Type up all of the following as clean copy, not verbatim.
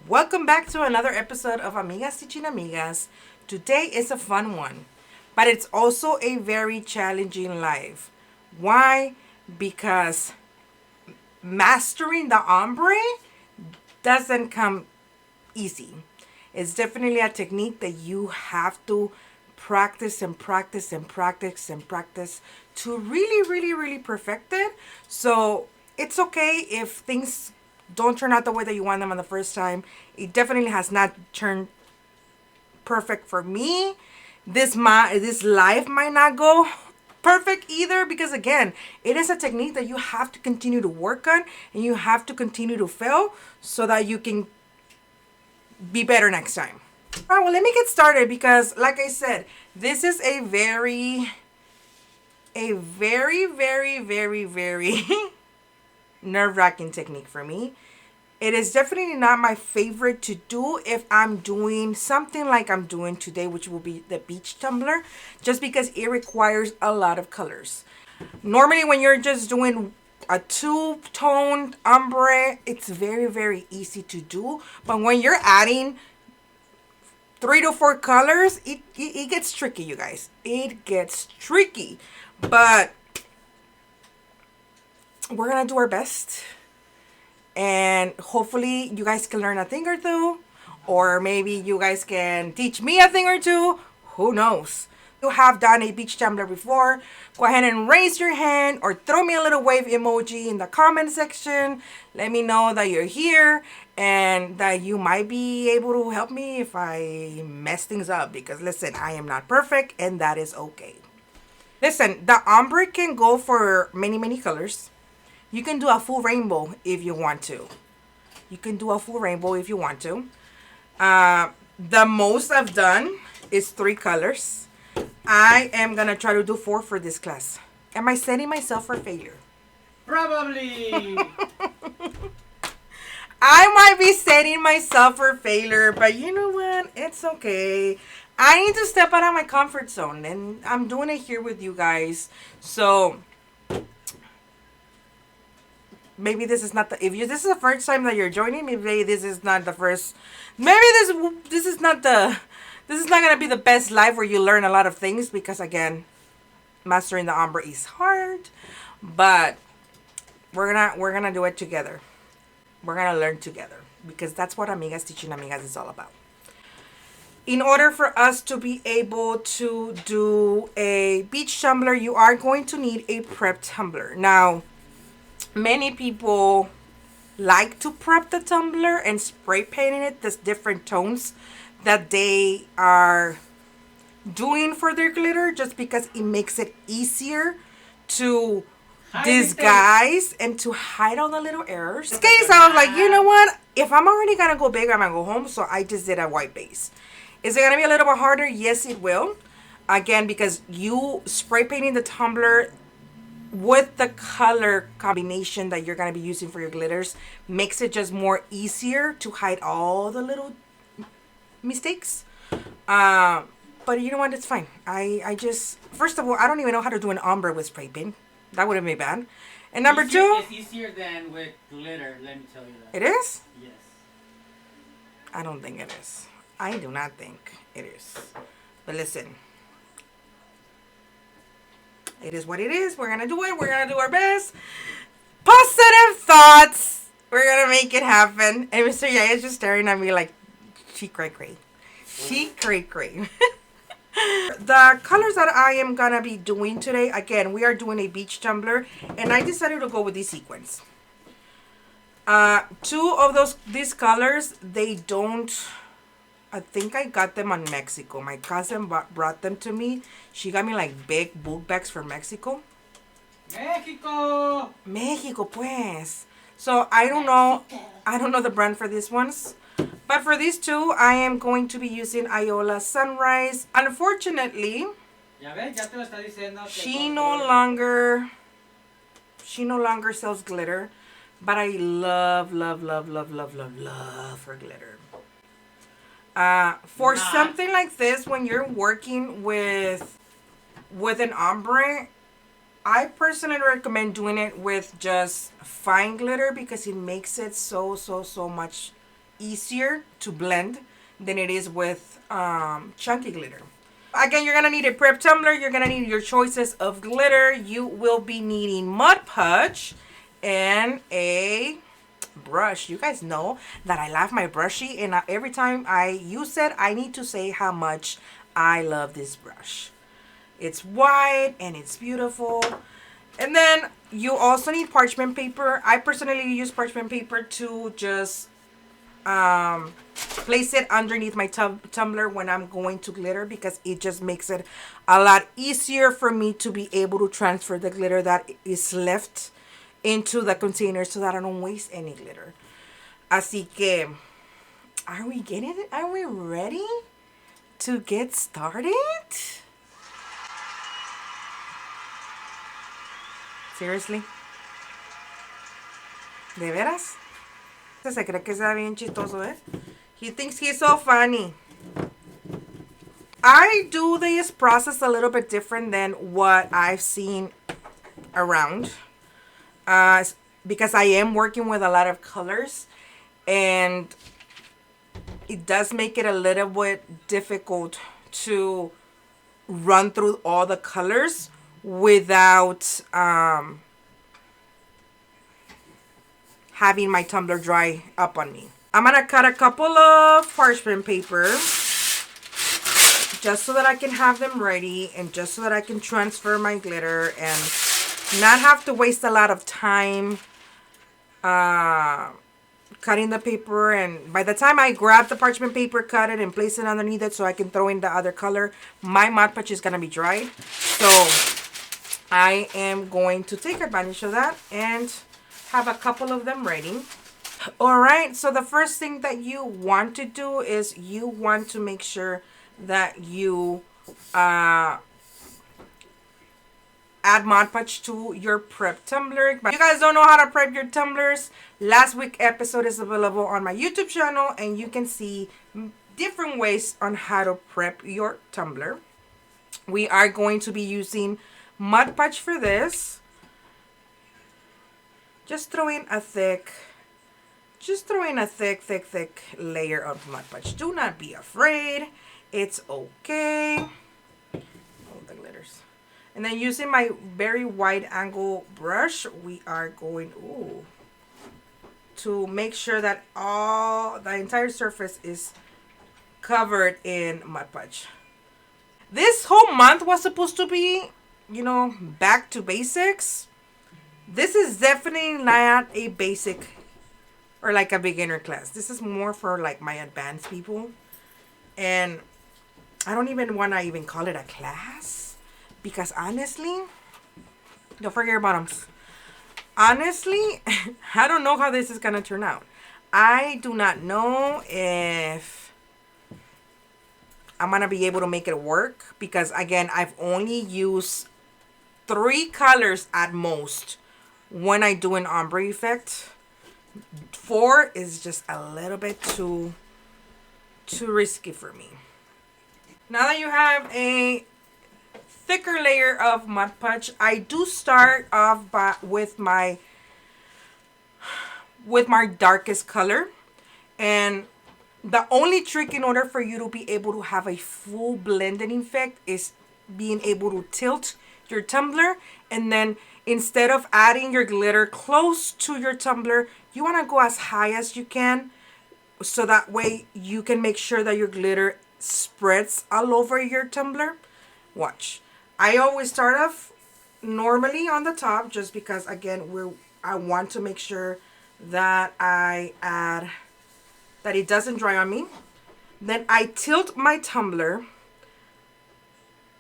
Welcome back to another episode of Amigas Teaching Amigas. Today is a fun one, but it's also a very challenging life. Why? Because mastering the ombre doesn't come easy. It's definitely a technique that you have to practice and practice and practice and practice to really perfect it. So it's okay if things don't turn out the way that you want them on the first time. It definitely has not turned perfect for me. This life might not go perfect either, because again, it is a technique that you have to continue to work on and you have to continue to fail so that you can be better next time. All right, well, let me get started because like I said, this is a very nerve-wracking technique for me. It is definitely not my favorite to do if I'm doing something like I'm doing today, which will be the beach tumbler, just because it requires a lot of colors. Normally when you're just doing a two-toned ombre, it's very easy to do, but when you're adding 3 to 4 colors, it gets tricky, you guys. It gets tricky, but we're gonna do our best, and hopefully you guys can learn a thing or two, or maybe you guys can teach me a thing or two. Who knows? You have done a beach tumbler before, go ahead and raise your hand or throw me a little wave emoji in the comment section. Let me know that you're here and that you might be able to help me if I mess things up, because listen, I am not perfect and that is okay. Listen, the ombre can go for many colors. You can do a full rainbow if you want to. You can do a full rainbow if you want to. The most I've done is 3 colors. I am going to try to do 4 for this class. Am I setting myself for failure? Probably. I might be setting myself for failure, but you know what? It's okay. I need to step out of my comfort zone, and I'm doing it here with you guys. So maybe this is not the, this is the first time that you're joining me, maybe this is not the first, maybe this is not gonna be the best live where you learn a lot of things, because again, mastering the ombre is hard, but we're gonna do it together. We're gonna learn together, because that's what Amigas Teaching Amigas is all about. In order for us to be able to do a beach tumbler, you are going to need a prep tumbler. Now, many people like to prep the tumbler and spray painting it the different tones that they are doing for their glitter, just because it makes it easier to disguise and to hide all the little errors. In this case, I was like, you know what? If I'm already gonna go big, I'm gonna go home. So I just did a white base. Is it gonna be a little bit harder? Yes, it will. Again, because you spray painting the tumbler with the color combination that you're going to be using for your glitters makes it just more easier to hide all the little mistakes. But you know what? It's fine. I just, first of all, I don't even know how to do an ombre with spray paint. That would have been bad. And number two, it's easier than with glitter, let me tell you that. It is? Yes. I don't think it is. I do not think it is. But listen, it is what it is. We're gonna do it. We're gonna do our best. Positive thoughts. We're gonna make it happen. And Mr. Yaya is just staring at me like, she cray. She cray. The colors that I am gonna be doing today, again, we are doing a beach tumbler, and I decided to go with these sequins. 2 of these colors, they don't, I think I got them on Mexico. My cousin brought them to me. She got me like big book bags from Mexico. Mexico, pues. So I don't know the brand for these ones. But for these 2, I am going to be using Hola Sunrise. Unfortunately, she no longer sells glitter, but I love her glitter. For something like this, when you're working with an ombre, I personally recommend doing it with just fine glitter, because it makes it so much easier to blend than it is with chunky glitter. Again, you're gonna need a prep tumbler. You're gonna need your choices of glitter. You will be needing Mod Podge and a brush. You guys know that I love my brushy, and every time I use it, I need to say how much I love this brush. It's white and it's beautiful. And then you also need parchment paper. I personally use parchment paper to just place it underneath my tumbler when I'm going to glitter, because it just makes it a lot easier for me to be able to transfer the glitter that is left into the container so that I don't waste any glitter. Así que, are we getting it? Are we ready to get started? Seriously? ¿De veras? Se cree que sea bien chistoso, eh? He thinks he's so funny. I do this process a little bit different than what I've seen around. Because I am working with a lot of colors, and it does make it a little bit difficult to run through all the colors without having my tumbler dry up on me. I'm gonna cut a couple of parchment paper just so that I can have them ready, and just so that I can transfer my glitter and not have to waste a lot of time cutting the paper. And by the time I grab the parchment paper, cut it, and place it underneath it so I can throw in the other color, my Mod Podge is gonna be dried. So I am going to take advantage of that and have a couple of them ready. All right, so the first thing that you want to do is you want to make sure that you add Mod Podge to your prep tumbler. But if you guys don't know how to prep your tumblers, last week's episode is available on my YouTube channel, and you can see different ways on how to prep your tumbler. We are going to be using Mod Podge for this. Just throw in a thick layer of Mod Podge. Do not be afraid. It's okay. Oh, the glitters. And then using my very wide angle brush, we are going to make sure that the entire surface is covered in Mod Podge. This whole month was supposed to be, back to basics. This is definitely not a basic or like a beginner class. This is more for like my advanced people. And I don't even want to even call it a class, because honestly, don't forget your bottoms. Honestly, I don't know how this is going to turn out. I do not know if I'm going to be able to make it work, because again, I've only used 3 colors at most when I do an ombre effect. 4 is just a little bit too risky for me. Now that you have a thicker layer of Mod Podge, I do start off with my darkest color. And the only trick in order for you to be able to have a full blending effect is being able to tilt your tumbler, and then instead of adding your glitter close to your tumbler, you want to go as high as you can, so that way you can make sure that your glitter spreads all over your tumbler. Watch. I always start off normally on the top, just because again I want to make sure that that it doesn't dry on me. Then I tilt my tumbler,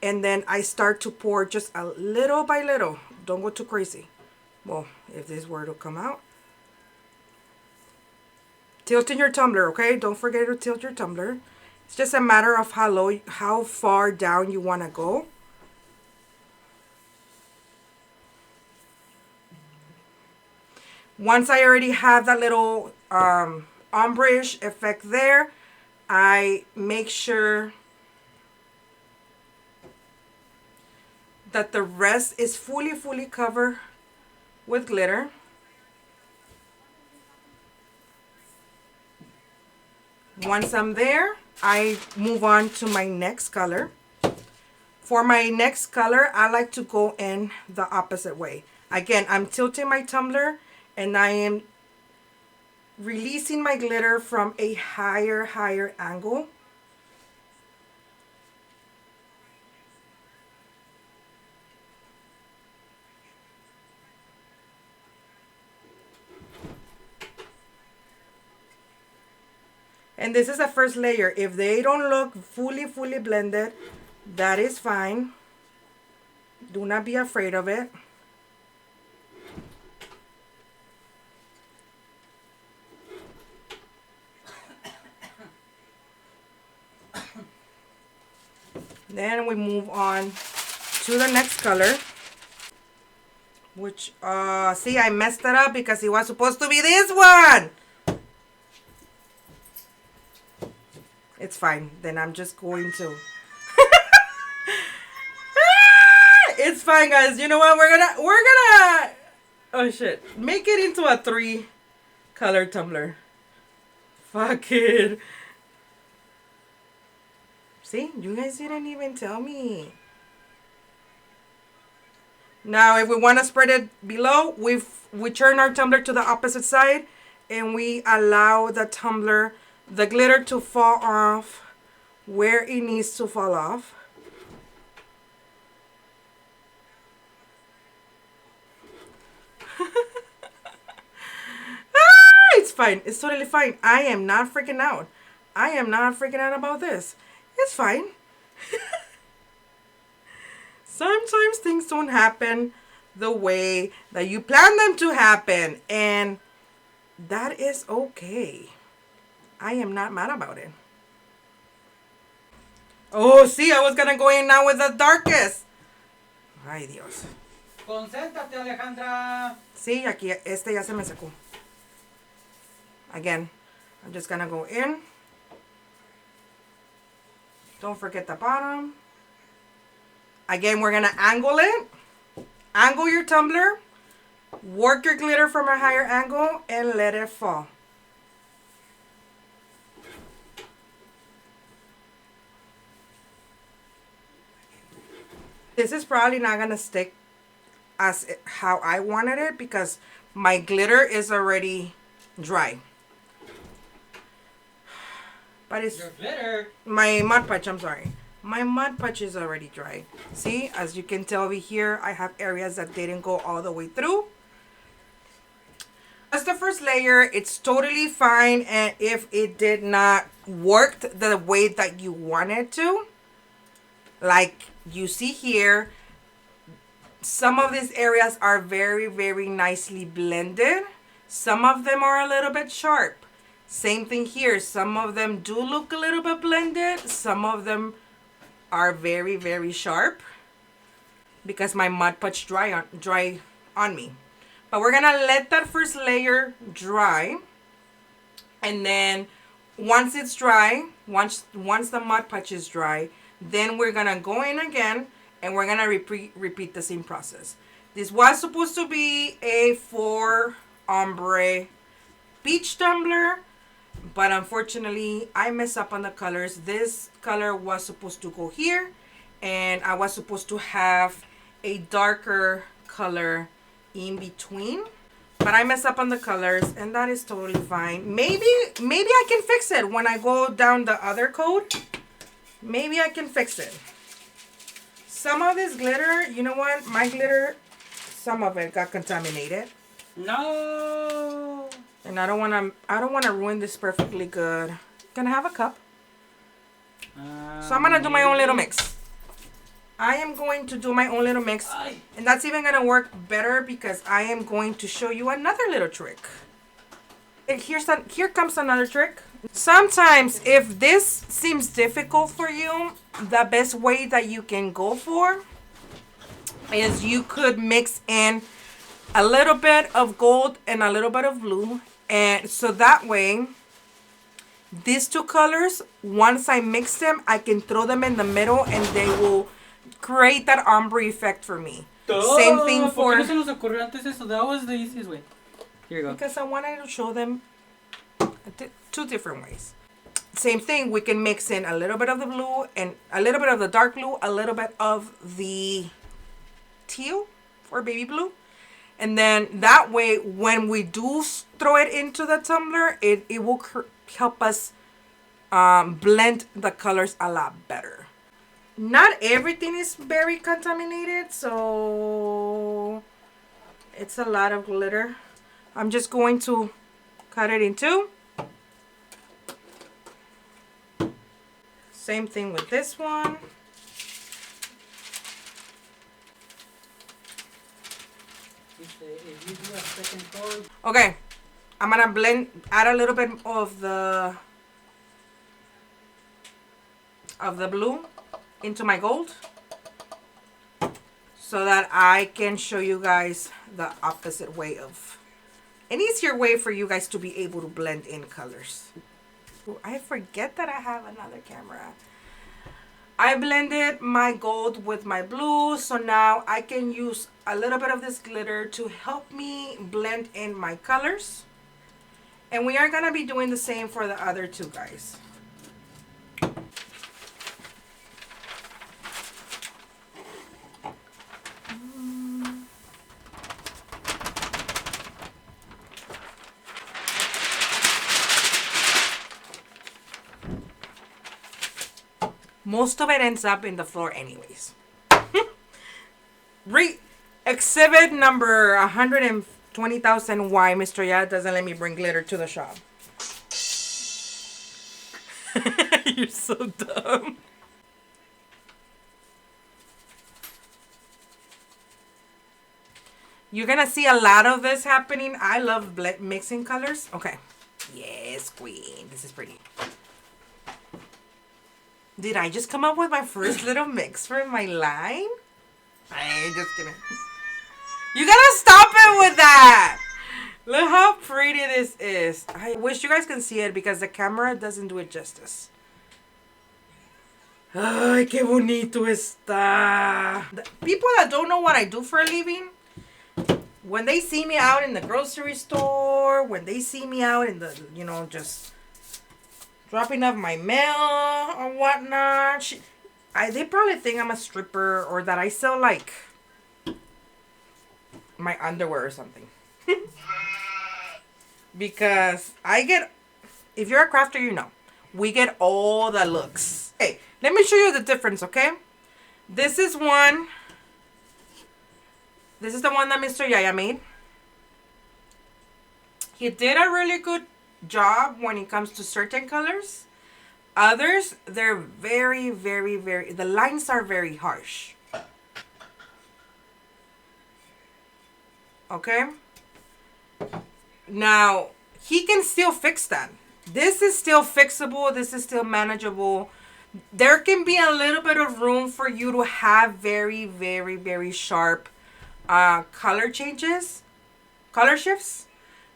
and then I start to pour just a little by little. Don't go too crazy. Well, if this were to come out. Tilting your tumbler, okay? Don't forget to tilt your tumbler. It's just a matter of how far down you want to go. Once I already have that little ombre-ish effect there, I make sure that the rest is fully covered with glitter. Once I'm there, I move on to my next color. For my next color, I like to go in the opposite way. Again, I'm tilting my tumbler and I am releasing my glitter from a higher angle. And this is the first layer. If they don't look fully blended, that is fine. Do not be afraid of it. Then we move on to the next color. Which, see, I messed it up because it was supposed to be this one. It's fine. Then I'm just going to. It's fine, guys. You know what? We're gonna. Oh shit! Make it into a 3-color tumbler. Fuck it. See, you guys didn't even tell me. Now, if we want to spread it below, we turn our tumbler to the opposite side, and we allow the tumbler, the glitter, to fall off where it needs to fall off. It's fine. It's totally fine. I am not freaking out. I am not freaking out about this. It's fine. Sometimes things don't happen the way that you plan them to happen, and that is okay. I am not mad about it. Oh, see, I was gonna go in now with the darkest. Ay, Dios. Concéntrate, Alejandra. Sí, aquí, este ya se me secó. Again, I'm just gonna go in. Don't forget the bottom. Again, we're gonna angle it. Angle your tumbler. Work your glitter from a higher angle and let it fall. This is probably not gonna stick as how I wanted it because my glitter is already dry. But it's Your glitter. my Mod Podge, I'm sorry. My Mod Podge is already dry. See, as you can tell over here, I have areas that didn't go all the way through. That's the first layer. It's totally fine, and if it did not work the way that you want it to, like you see here, some of these areas are very nicely blended. Some of them are a little bit sharp. Same thing here. Some of them do look a little bit blended. Some of them are very sharp because my Mod Podge dry on me. But we're gonna let that first layer dry, and then once it's dry, once the Mod Podge is dry, then we're gonna go in again and we're gonna repeat the same process. This was supposed to be a 4 ombre peach tumbler, but unfortunately I messed up on the colors. This color was supposed to go here, and I was supposed to have a darker color in between, but I messed up on the colors, and that is totally fine. Maybe I can fix it when I go down the other coat. Maybe I can fix it. Some of this glitter, you know what? My glitter, some of it got contaminated. No. And I don't wanna ruin this perfectly good. Can I have a cup? So I'm gonna do my own little mix. I am going to do my own little mix, and that's even gonna work better because I am going to show you another little trick. And here comes another trick. Sometimes if this seems difficult for you, the best way that you can go for is you could mix in a little bit of gold and a little bit of blue, and so that way these two colors, once I mix them, I can throw them in the middle and they will create that ombre effect for me. Same thing for... ¿Por qué no se nos ocurrió antes eso? That was the easiest way. Here you go. Because I wanted to show them two different ways. same thing, we can mix in a little bit of the blue and a little bit of the dark blue, a little bit of the teal or baby blue. And then that way, when we do throw it into the tumbler, it will help us blend the colors a lot better. Not everything is very contaminated, so it's a lot of glitter. I'm just going to cut it in two. Same thing with this one. If you do a second coat. Okay, I'm gonna add a little bit of the blue into my gold so that I can show you guys the opposite way of an easier way for you guys to be able to blend in colors. I forget that I have another camera. I blended my gold with my blue, so now I can use a little bit of this glitter to help me blend in my colors. And we are gonna be doing the same for the other two guys. Most of it ends up in the floor anyways. Exhibit number 120,000 why Mr. Ya doesn't let me bring glitter to the shop. You're so dumb. You're gonna see a lot of this happening. I love mixing colors. Okay. Yes, queen. This is pretty. Did I just come up with my first little mix for my line? I'm just kidding. You gotta stop it with that. Look how pretty this is. I wish you guys can see it because the camera doesn't do it justice. Ay, qué bonito está. The people that don't know what I do for a living, when they see me out in the grocery store, when they see me out in the, you know, just dropping off my mail or whatnot, they probably think I'm a stripper or that I sell like my underwear or something. Because I get, if you're a crafter, you know, we get all the looks. Hey, let me show you the difference, okay? This is one. This is the one that Mr. Yaya made. He did a really good job when it comes to certain colors. Others, they're very, very, very, the lines are very harsh. Okay? Now, he can still fix that. This is still fixable. This is still manageable. There can be a little bit of room for you to have very, very, very sharp color changes, color shifts,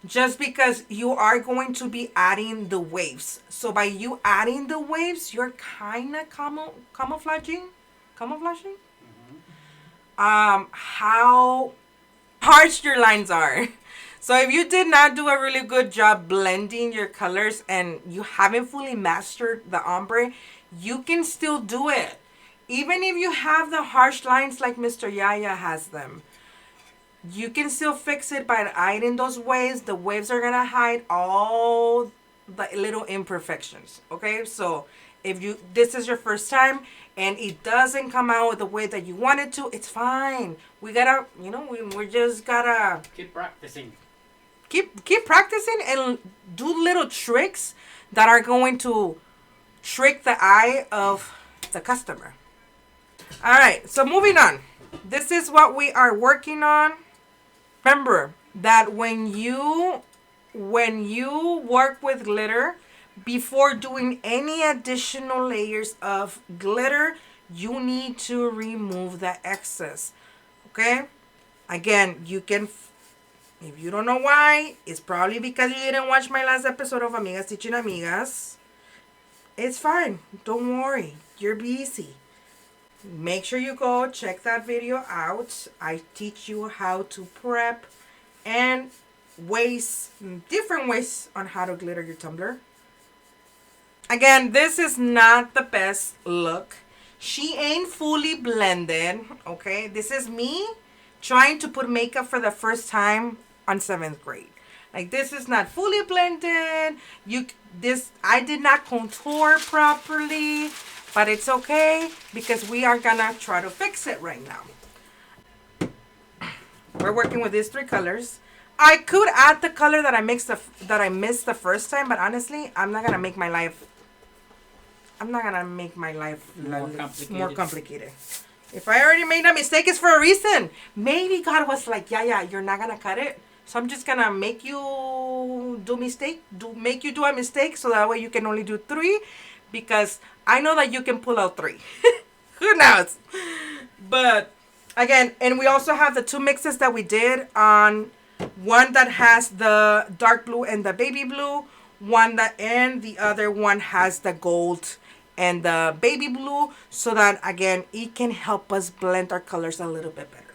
just because you are going to be adding the waves. So by you adding the waves, you're kind of camouflaging how harsh your lines are. So if you did not do a really good job blending your colors and you haven't fully mastered the ombre, you can still do it. Even if you have the harsh lines like Mr. Yaya has them, you can still fix it by adding those waves. The waves are going to hide all the little imperfections. Okay, so if this is your first time and it doesn't come out the way that you want it to, it's fine. We gotta, you know, we just gotta Keep practicing. Keep practicing and do little tricks that are going to trick the eye of the customer. All right, so moving on. This is what we are working on. Remember that when you work with glitter, before doing any additional layers of glitter, you need to remove the excess. Okay? Again, you can, if you don't know why, it's probably because you didn't watch my last episode of Amigas Teaching Amigas. It's fine. Don't worry. You're busy. Make sure you go check that video out. I teach you how to prep and different ways on how to glitter your tumbler. Again, this is not the best look. She ain't fully blended, okay? This is me trying to put makeup for the first time on 7th grade. Like, this is not fully blended. I did not contour properly, but it's okay because we are gonna try to fix it right now. We're working with these 3 colors. I could add the color that I missed the first time, but honestly, I'm not gonna make my life more complicated. If I already made a mistake, it's for a reason. Maybe God was like, yeah, you're not gonna cut it, so I'm just gonna make you do a mistake, so that way you can only do 3, because I know that you can pull out 3. Who knows? But again, and we also have the 2 mixes that we did on one that has the dark blue and the baby blue, and the other one has the gold and the baby blue, so that again it can help us blend our colors a little bit better.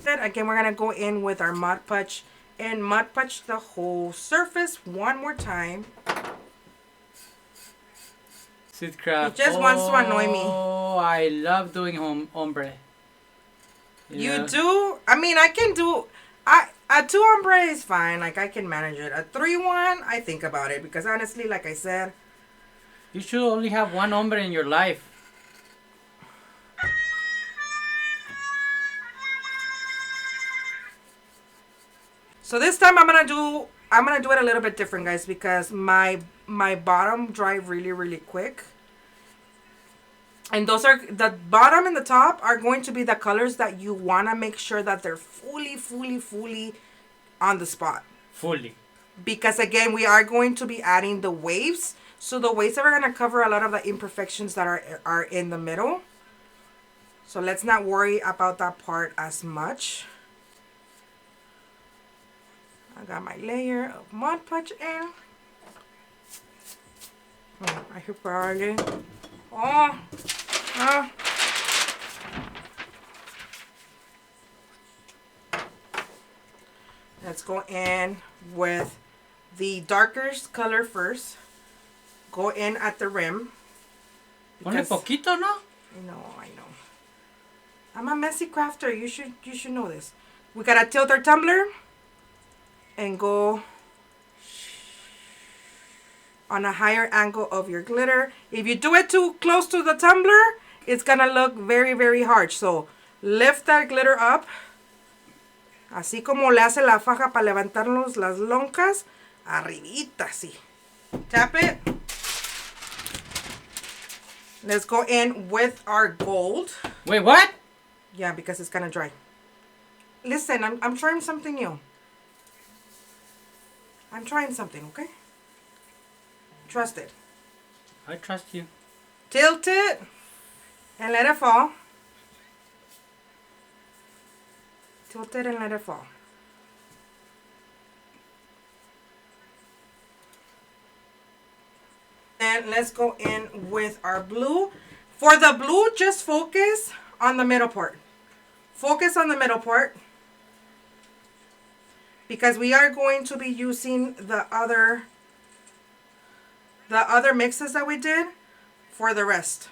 Then again, we're gonna go in with our Mod Podge and Mod Podge the whole surface one more time. Sweetcraft. He just wants to annoy me. Oh, I love doing ombre. You do? I mean, I can do. A 2 ombre is fine. Like, I can manage it. A 3-1, I think about it, because honestly, like I said, you should only have 1 ombre in your life. So this time I'm gonna do it a little bit different, guys, because my bottom dry really quick. And those are the bottom and the top are going to be the colors that you want to make sure that they're fully on the spot. Fully. Because again, we are going to be adding the waves. So the waves are going to cover a lot of the imperfections that are in the middle. So let's not worry about that part as much. I got my layer of Mod Podge in. I hear probably. Let's go in with the darker color first. Go in at the rim. Ponle poquito, ¿no? I know. I'm a messy crafter. You should know this. We gotta tilt our tumbler and go on a higher angle of your glitter. If you do it too close to the tumbler, it's gonna look very hard. So lift that glitter up, así como le hace la faja para levantarnos las lonjas, arribita, así. Tap it. Let's go in with our gold. Wait, what? Yeah, because it's gonna dry. Listen, I'm trying something new. I'm trying something, okay? Trust it. I trust you. Tilt it and let it fall. Tilt it and let it fall. And let's go in with our blue. For the blue, just focus on the middle part. Focus on the middle part, because we are going to be using the other mixes that we did for the rest.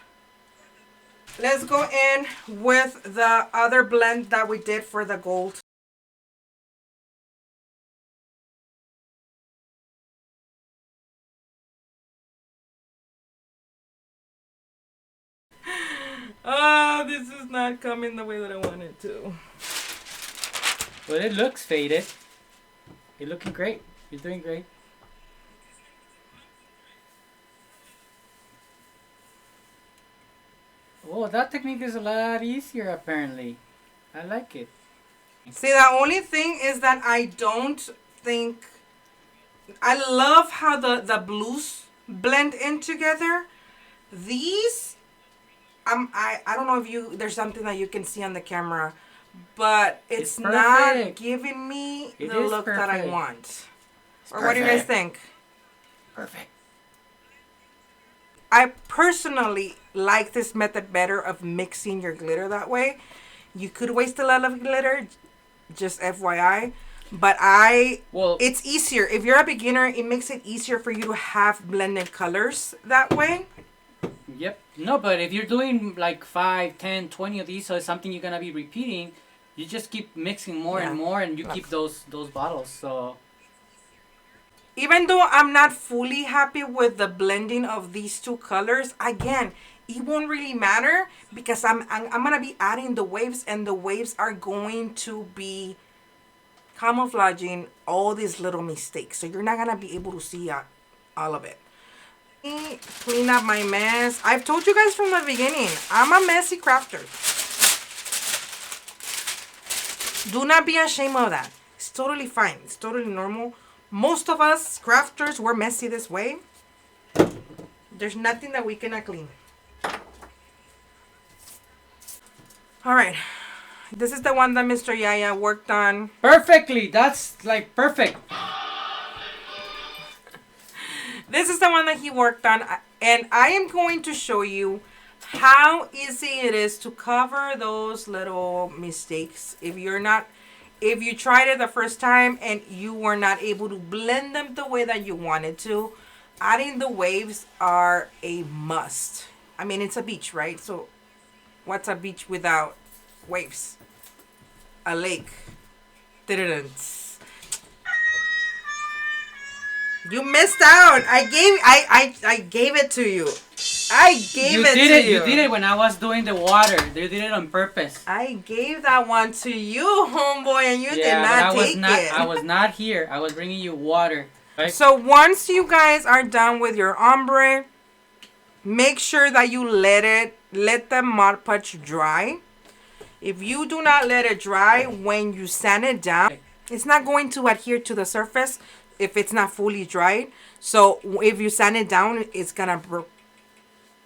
Let's go in with the other blend that we did for the gold. Oh, this is not coming the way that I want it to. Well, it looks faded. You're looking great. You're doing great. Oh, that technique is a lot easier apparently. I like it. See, the only thing is that I don't think... I love how the blues blend in together. These, I don't know if there's something that you can see on the camera, but it's not giving me the look that I want. Or what do you guys think? Perfect. I personally like this method better of mixing your glitter that way. You could waste a lot of glitter, just FYI. But Well, it's easier. If you're a beginner, it makes it easier for you to have blended colors that way. yep. No, but if you're doing like 5, 10, 20 of these, so it's something you're gonna be repeating. You just keep mixing more and Yeah. more, and you Look. keep those bottles. So Even though I'm not fully happy with the blending of these two colors, again, it won't really matter because I'm gonna be adding the waves, and the waves are going to be camouflaging all these little mistakes, so you're not gonna be able to see all of it. Clean up my mess. I've told you guys from the beginning, I'm a messy crafter. Do not be ashamed of that. It's totally fine. It's totally normal. Most of us crafters, we're messy this way. There's nothing that we cannot clean. All right. This is the one that Mr. Yaya worked on. perfectly. That's like perfect. This is the one that he worked on. And I am going to show you how easy it is to cover those little mistakes. If you tried it the first time and you were not able to blend them the way that you wanted to, adding the waves are a must. I mean, it's a beach, right? So what's a beach without waves? A lake. Didn't. You missed out. I gave it to you. I gave You it did to it. you. You did it when I was doing the water. You did it on purpose. I gave that one to you, homeboy, and you did Yeah, but not take it. I was not here. I was bringing you water. Right? So once you guys are done with your ombre, make sure that you let the Mod Podge dry. If you do not let it dry, when you sand it down, it's not going to adhere to the surface if it's not fully dried. So if you sand it down, it's gonna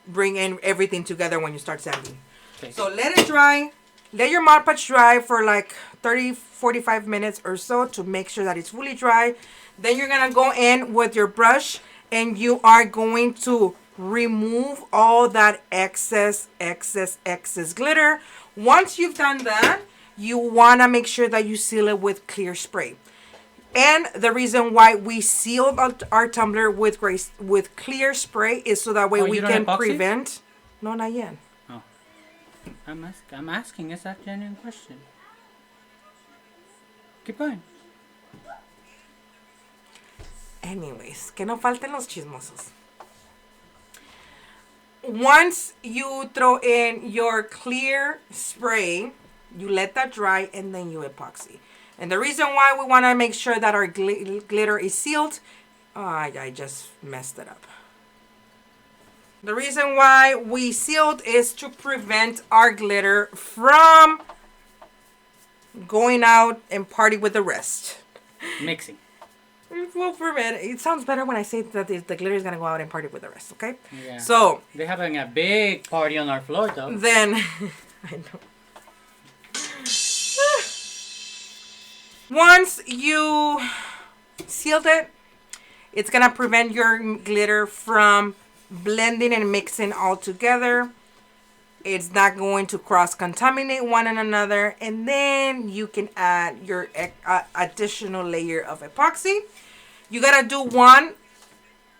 bring in everything together when you start sanding. Okay. So let it dry. Let your Mod Podge dry for like 30-45 minutes or so to make sure that it's fully dry. Then you're gonna go in with your brush and you are going to remove all that excess glitter. Once you've done that, you wanna make sure that you seal it with clear spray. And the reason why we sealed our tumbler with clear spray is so that way we can prevent. No, not yet. Oh, I'm asking. Is that a genuine question? Keep going. Anyways, que no falten los chismosos. Once you throw in your clear spray, you let that dry and then you epoxy. And the reason why we want to make sure that our glitter is sealed, I just messed it up. The reason why we sealed is to prevent our glitter from going out and party with the rest. Mixing. Well, prevent. It sounds better when I say that the glitter is gonna go out and party with the rest. Okay. Yeah. So they're having a big party on our floor, though. then, I know. Once you sealed it, it's gonna prevent your glitter from blending and mixing all together. It's not going to cross-contaminate one another, and then you can add your additional layer of epoxy. You gotta do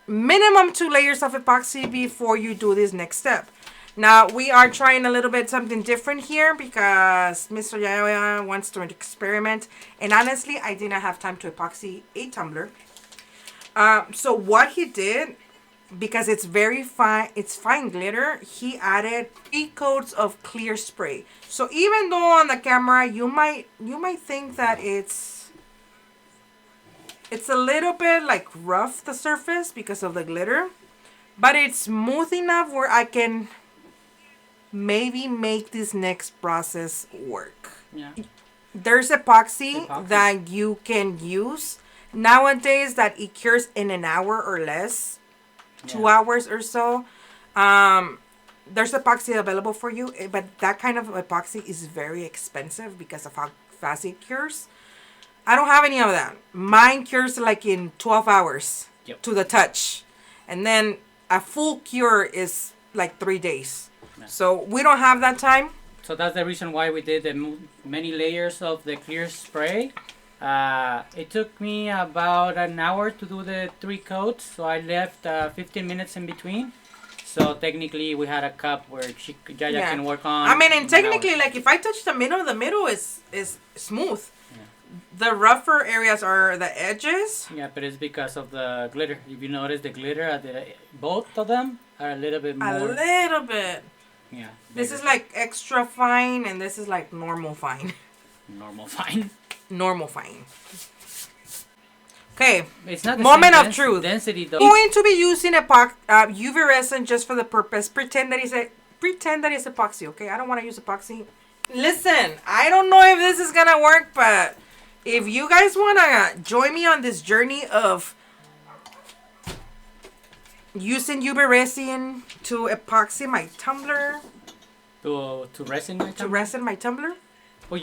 minimum 2 layers of epoxy before you do this next step. Now we are trying a little bit something different here because Mr. Yaya wants to experiment, and honestly, I did not have time to epoxy a tumbler. So what he did, because it's very fine, it's fine glitter, he added 3 coats of clear spray. So even though on the camera you might think that it's a little bit like rough, the surface, because of the glitter, but it's smooth enough where I can maybe make this next process work. Yeah. There's epoxy that you can use nowadays that it cures in an hour or less. 2 hours or so. There's epoxy available for you, but that kind of epoxy is very expensive because of how fast it cures. I don't have any of that. Mine cures like in 12 hours to the touch. And then a full cure is like 3 days. Yeah. So we don't have that time. So that's the reason why we did the many layers of the clear spray. It took me about an hour to do the 3 coats, so I left 15 minutes in between. So technically, we had a cup where Yaya Yeah. can work on. I mean, and in an hour. technically, like if I touch the middle is smooth. Yeah. The rougher areas are the edges. Yeah, but it's because of the glitter. If you notice, the glitter at both of them are a little bit more. A little bit. Yeah. This bigger. is like extra fine, and this is like normal fine. Normal fine. Normal fine. Okay. It's not the Moment same of truth. density though. Going to be using UV resin just for the purpose. Pretend that it's epoxy. Okay, I don't want to use epoxy. Listen, I don't know if this is gonna work, but if you guys wanna join me on this journey of using UV resin to epoxy my tumbler, To resin my to resin my tumbler. Well,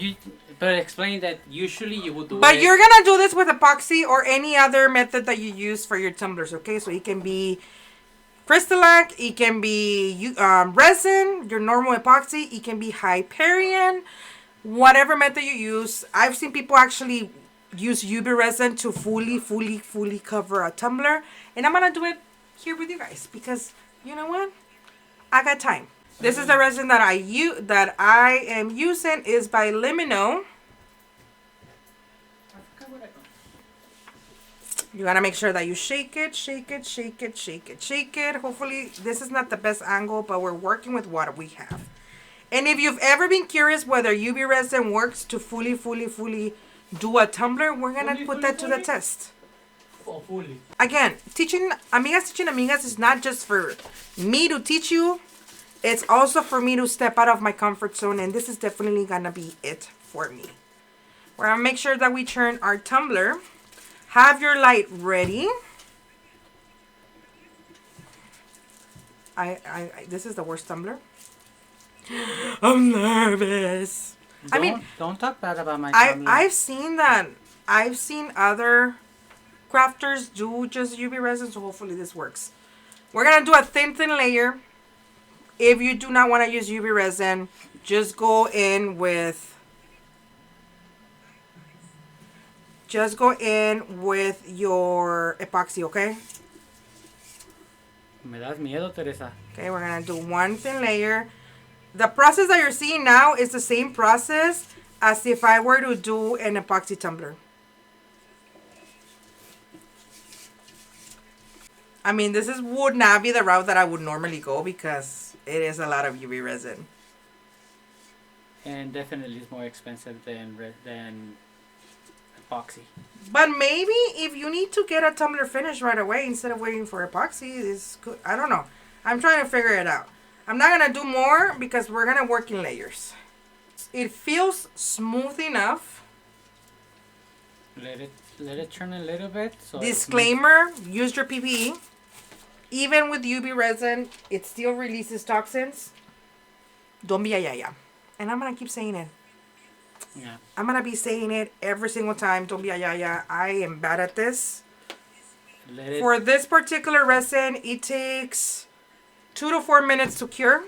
but explain that usually you would do But it. you're gonna do this with epoxy or any other method that you use for your tumblers, okay? So it can be Crystalline, it can be resin, your normal epoxy, it can be Hyperion, whatever method you use. I've seen people actually use UV resin to fully cover a tumbler, and I'm gonna do it here with you guys because you know what? I got time. This is the resin that I am using is by Limino. You gotta make sure that you shake it. Hopefully, this is not the best angle, but we're working with what we have. And if you've ever been curious whether UV resin works to fully do a tumbler, we're gonna put that to the test. Oh, fully. Again, teaching amigas is not just for me to teach you. It's also for me to step out of my comfort zone, and this is definitely gonna be it for me. We're gonna make sure that we turn our tumbler. Have your light ready. This is the worst tumbler. I'm nervous. Don't talk bad about my tumbler. I've seen other crafters do just UV resin, so hopefully this works. We're gonna do a thin layer. If you do not want to use UV resin, just go in with your epoxy, okay? Me das miedo, Teresa. Okay, we're gonna do one thin layer. The process that you're seeing now is the same process as if I were to do an epoxy tumbler. I mean, would not be the route that I would normally go because it is a lot of UV resin. And definitely it's more expensive than epoxy. But maybe if you need to get a tumbler finished right away instead of waiting for epoxy, is good. I don't know. I'm trying to figure it out. I'm not gonna do more because we're gonna work in layers. It feels smooth enough. Let it turn a little bit. So Disclaimer: use your PPE. Even with UV resin, it still releases toxins. Don't be a yaya. And I'm gonna keep saying it. Yeah. I'm gonna be saying it every single time. Don't be a yaya. I am bad at this. For this particular resin, it takes 2 to 4 minutes to cure.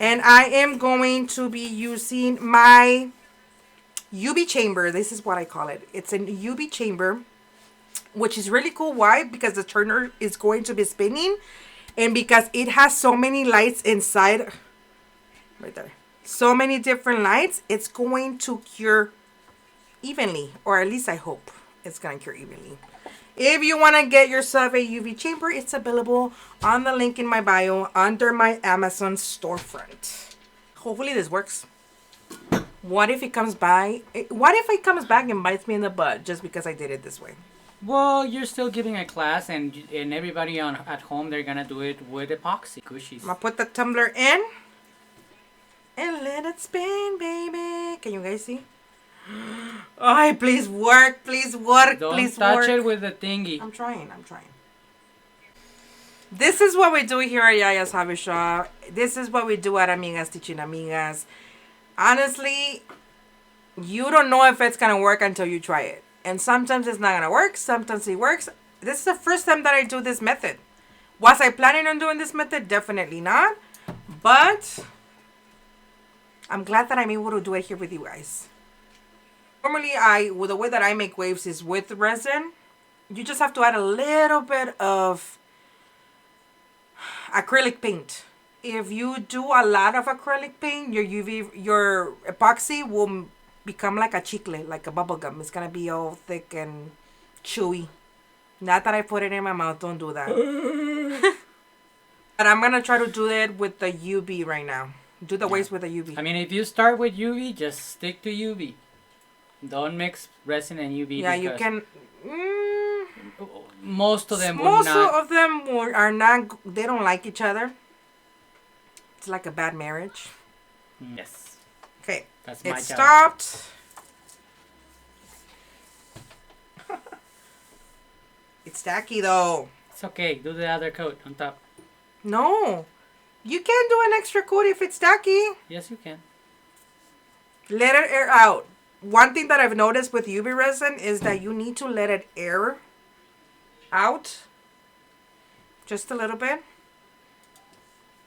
And I am going to be using my UV chamber. This is what I call it. It's an UV chamber, which is really cool. Why? Because the turner is going to be spinning, and because it has so many lights inside, right there, so many different lights, it's going to cure evenly, or at least I hope it's going to cure evenly. If you want to get yourself a UV chamber, it's available on the link in my bio under my Amazon storefront. Hopefully this works. What if it comes back and bites me in the butt just because I did it this way? Well, you're still giving a class, and everybody at home, they're gonna do it with epoxy cushies. I'm gonna put the tumbler in and let it spin, baby. Can you guys see? Oh, please work, please work, Don't please touch work. it with the thingy. I'm trying. This is what we do here at Yaya's Hobby Shop. This is what we do at Amigas Teaching Amigas. Honestly, you don't know if it's gonna work until you try it. And sometimes it's not gonna work, sometimes it works. This is the first time that I do this method. Was I planning on doing this method? Definitely not. But I'm glad that I'm able to do it here with you guys. Normally, with the way that I make waves is with resin. You just have to add a little bit of acrylic paint. If you do a lot of acrylic paint, your epoxy will become like a chicle, like a bubble gum. It's gonna be all thick and chewy. Not that I put it in my mouth. Don't do that. But I'm gonna try to do it with the UV right now. Do the waves with the UV. I mean, if you start with UV, just stick to UV. Don't mix resin and UV. Yeah, you can. Most of them are not. They don't like each other. It's like a bad marriage. Yes. Okay. That's my it job. stopped. It's tacky though. It's okay. Do the other coat on top. No. You can't do an extra coat if it's tacky. Yes, you can. Let it air out. One thing that I've noticed with UV resin is that you need to let it air out just a little bit.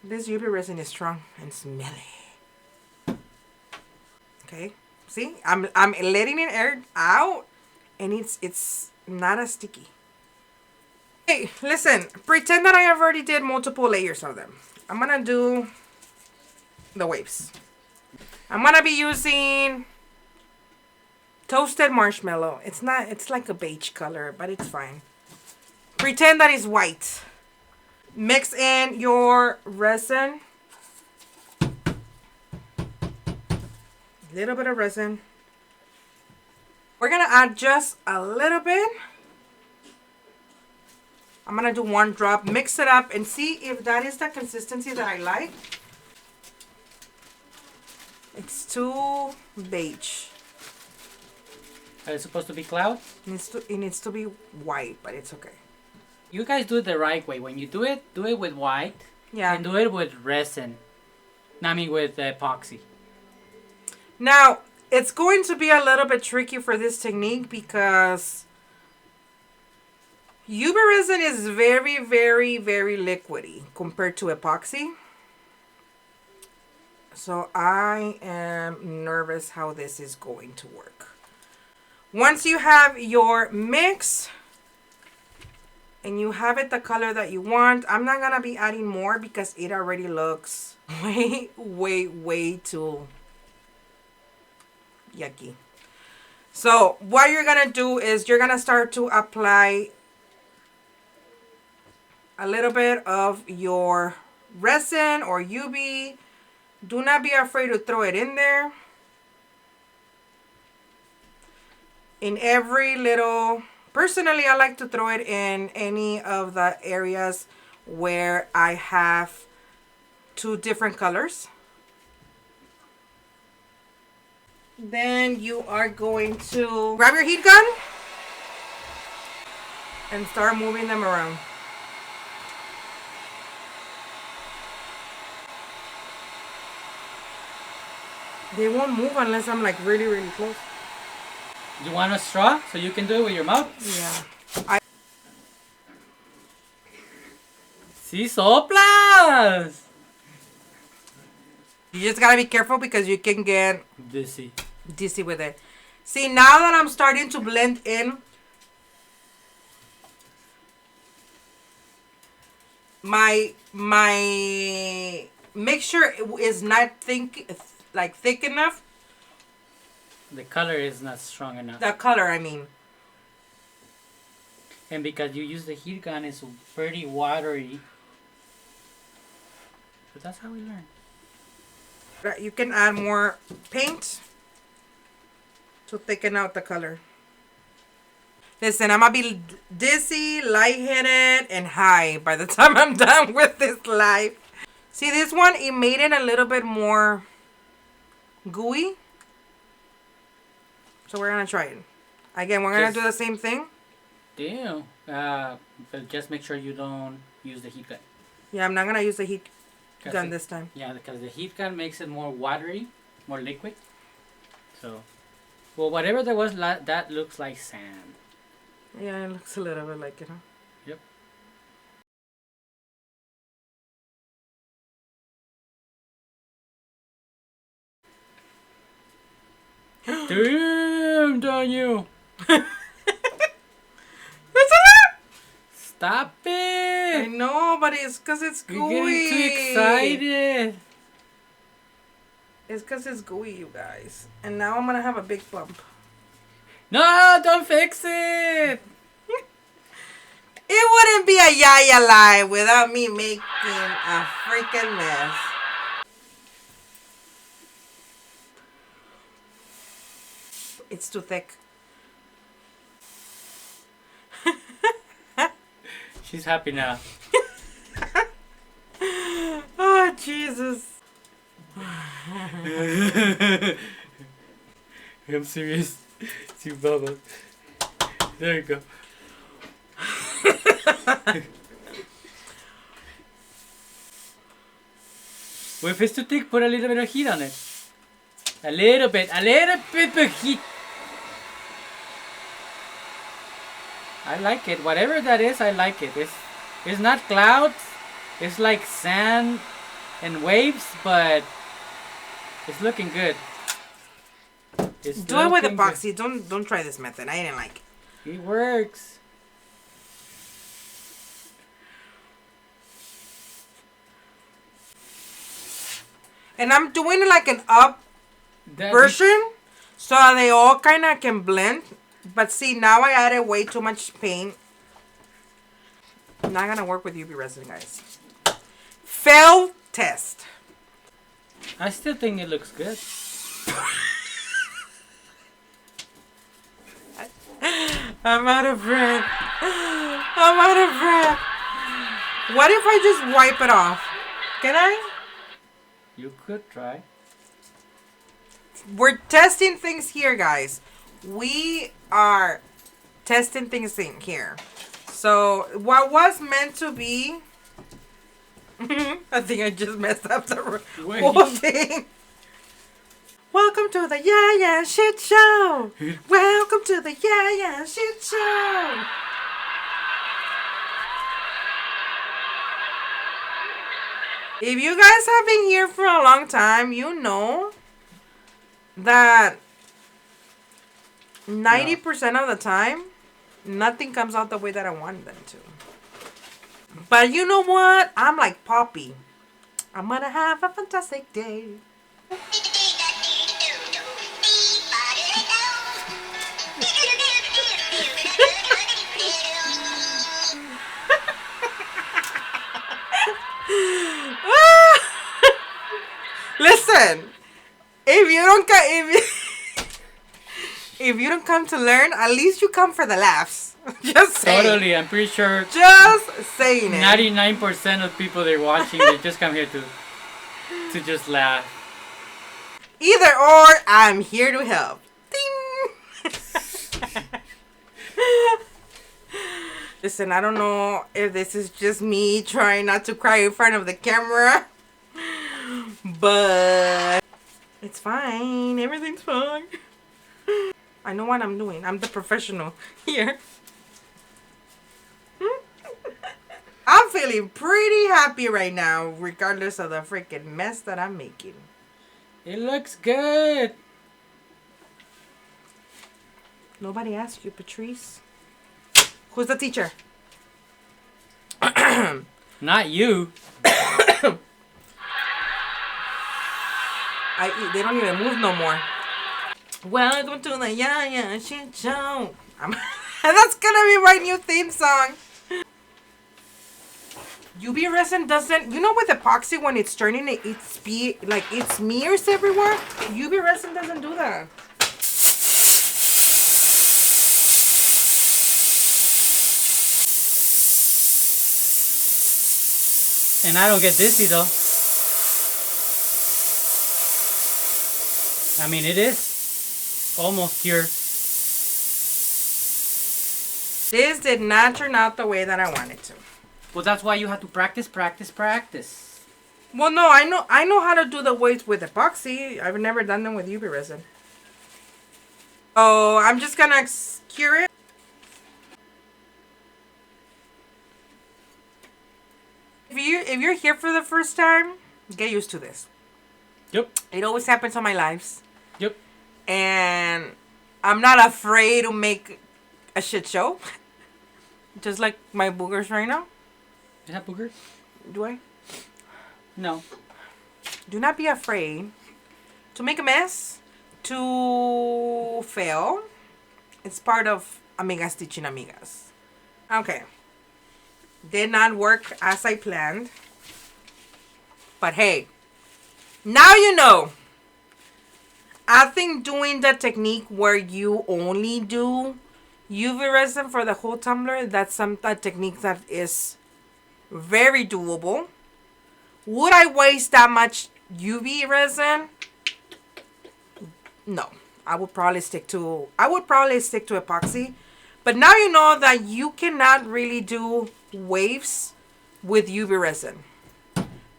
This UV resin is strong and smelly. Okay, see, I'm letting it air out, and it's not as sticky. Hey, listen, pretend that I have already did multiple layers of them. I'm gonna do the waves. I'm gonna be using toasted marshmallow. It's like a beige color, but it's fine. Pretend that it's white. Mix in your resin. Little bit of resin. We're gonna add just a little bit. I'm gonna do 1 drop, mix it up, and see if that is the consistency that I like. It's too beige. Are they supposed to be clouds? It needs to be white, but it's okay. You guys do it the right way. When you do it with white. Yeah. And do it with resin. I mean with epoxy. Now, it's going to be a little bit tricky for this technique because UV resin is very, very, very liquidy compared to epoxy. So I am nervous how this is going to work. Once you have your mix and you have it the color that you want, I'm not going to be adding more because it already looks way, way, way too yucky. So what you're going to do is you're going to start to apply a little bit of your resin or UV. Do not be afraid to throw it in there. In every little, personally, I like to throw it in any of the areas where I have 2 different colors. Then you are going to grab your heat gun and start moving them around. They won't move unless I'm like really, really close. You want a straw so you can do it with your mouth? Yeah. Sí soplas! You just gotta be careful because you can get Dizzy with it. See, now that I'm starting to blend in my mixture is not thick enough. The color is not strong enough. The color, I mean. And because you use the heat gun, it's pretty watery. But that's how we learn. You can add more paint to thicken out the color. Listen, I'm gonna be dizzy, lightheaded, and high by the time I'm done with this live. See, this one, it made it a little bit more gooey. So we're gonna try it. Again, we're gonna do the same thing. Damn. But just make sure you don't use the heat gun. Yeah, I'm not gonna use the heat gun this time. Yeah, because the heat gun makes it more watery, more liquid. So, well, whatever there was, that looks like sand. Yeah, it looks a little bit like it, huh? Yep. Damn, zoomed on you. That's a lot. Stop I it. know, but it's because it's You're gooey. getting too excited. It's because it's gooey, you guys. And now I'm going to have a big bump. No, don't fix it. It wouldn't be a Yaya live without me making a freaking mess. It's too thick. She's happy now. Oh, Jesus. I'm serious. See, Baba. There you go. Well, if it's too thick, put a little bit of heat on it. A little bit of heat. I like it. Whatever that is, I like it. It's not clouds. It's like sand and waves, but it's looking good. It's Do it with looking epoxy. Don't try this method. I didn't like it. It works. And I'm doing it like an up That- version so they all kind of can blend. But see, now I added way too much paint. Not gonna work with UV resin, guys. Fail test. I still think it looks good. I'm out of breath. I'm out of breath. What if I just wipe it off? Can I? You could try. We're testing things here, guys. We are testing things in here. So what was meant to be, I think I just messed up the Wait. whole thing. Welcome to the Yaya Shit Show. Welcome to the Yaya Shit Show. If you guys have been here for a long time, you know that 90% of the time, nothing comes out the way that I want them to. But you know what? I'm like Poppy. I'm gonna have a fantastic day. Listen, if you don't if you don't come to learn, at least you come for the laughs. Just saying. Totally, I'm pretty sure Just saying it. 99% of people they're watching, they just come here to just laugh. Either or, I'm here to help. Ding. Listen, I don't know if this is just me trying not to cry in front of the camera, but it's fine. Everything's fine. I know what I'm doing. I'm the professional here. I'm feeling pretty happy right now, regardless of the freaking mess that I'm making. It looks good. Nobody asked you, Patrice. Who's the teacher? Not you. They don't even move no more. Welcome to the Yaya Shit Show. That's gonna be my new theme song. UV resin doesn't, you know, with epoxy when it's turning it smears everywhere. UV resin doesn't do that. And I don't get dizzy though. I mean, it is almost here. This did not turn out the way that I wanted to. Well, that's why you have to practice. Well, no, I know how to do the weights with epoxy. I've never done them with UV resin. Oh, I'm just gonna cure it. If you're here for the first time, get used to this. Yep. It always happens on my lives. Yep. And I'm not afraid to make a shit show. Just like my boogers right now. You have boogers? Do I? No. Do not be afraid to make a mess, to fail. It's part of Amigas teaching Amigas. Okay. Did not work as I planned. But hey, now you know. I think doing the technique where you only do UV resin for the whole tumbler, that's a technique that is very doable. Would I waste that much UV resin? No. I would probably stick to epoxy. But now you know that you cannot really do waves with UV resin.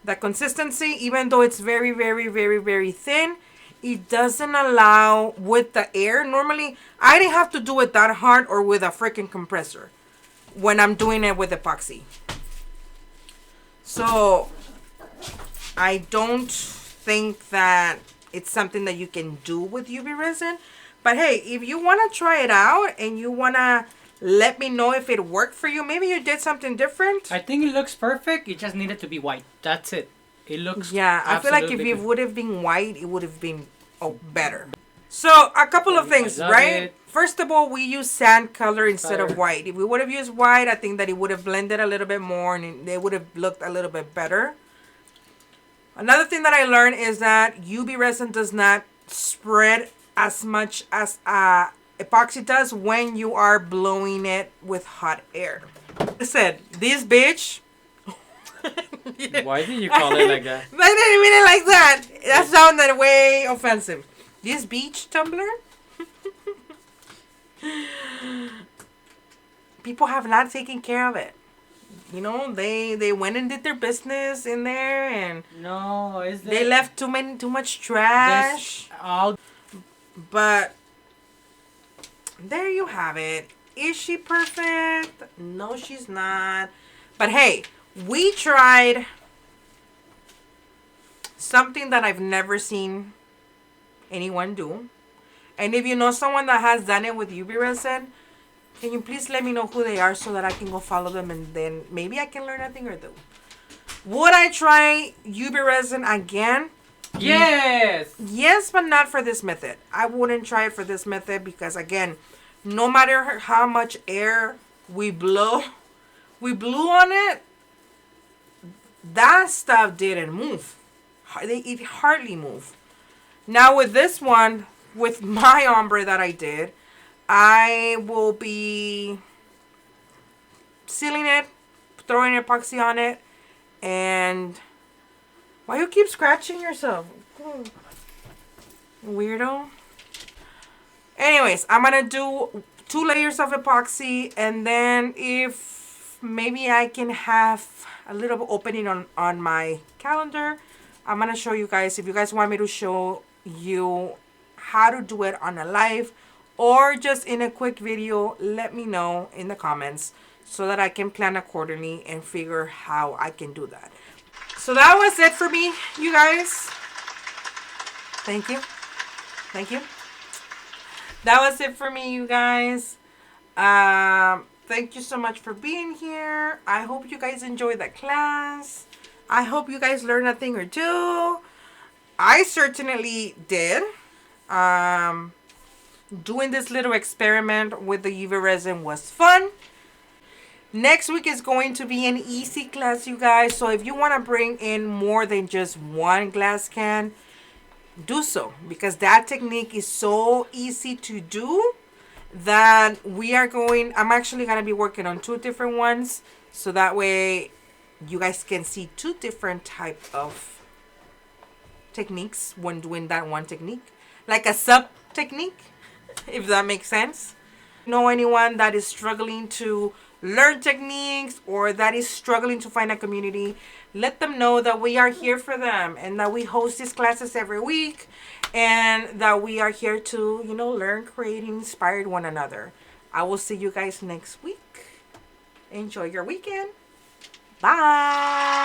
The consistency, even though it's very, very, very, very thin, it doesn't allow with the air. Normally, I didn't have to do it that hard or with a freaking compressor when I'm doing it with epoxy. So, I don't think that it's something that you can do with UV resin. But hey, if you want to try it out and you want to let me know if it worked for you, maybe you did something different. I think it looks perfect. It just needed to be white. That's it. It looks I feel like if absolutely it good. would have been white, it would have been better. So a couple of things, love right? it. First of all, we use sand color instead of white. If we would have used white, I think that it would have blended a little bit more and it would have looked a little bit better. Another thing that I learned is that UV resin does not spread as much as epoxy does when you are blowing it with hot air. I said, this bitch. Why did you call it like that? I didn't mean it like that. That sounded way offensive. This beach tumbler. People have not taken care of it. You know, they went and did their business in there, and No, is that they left too much trash. all But there you have it. Is she perfect? No, she's not. But hey, we tried something that I've never seen anyone do. And if you know someone that has done it with UV resin, can you please let me know who they are so that I can go follow them and then maybe I can learn a thing or two. Would I try UV resin again? Yes. Yes, but not for this method. I wouldn't try it for this method because again, no matter how much air we blew on it, that stuff didn't move. It hardly moved. Now with this one, with my ombre that I did, I will be sealing it, throwing epoxy on it, and why you keep scratching yourself? Weirdo. Anyways, I'm gonna do 2 layers of epoxy, and then if maybe I can have a little opening on my calendar, I'm gonna show you guys. If you guys want me to show you how to do it on a live or just in a quick video, let me know in the comments so that I can plan accordingly and figure how I can do that. So that was it for me, you guys. Thank you. Thank you. That was it for me, you guys. Thank you so much for being here. I hope you guys enjoyed the class. I hope you guys learned a thing or two. I certainly did. Doing this little experiment with the UV resin was fun. Next week is going to be an easy class, you guys. So if you want to bring in more than just one glass can, do so. Because that technique is so easy to do that I'm actually going to be working on 2 different ones. So that way you guys can see 2 different type of techniques when doing that one technique. Like a sub technique, if that makes sense. Know anyone that is struggling to learn techniques or that is struggling to find a community, let them know that we are here for them and that we host these classes every week and that we are here to, learn, create, and inspire one another. I will see you guys next week. Enjoy your weekend. Bye.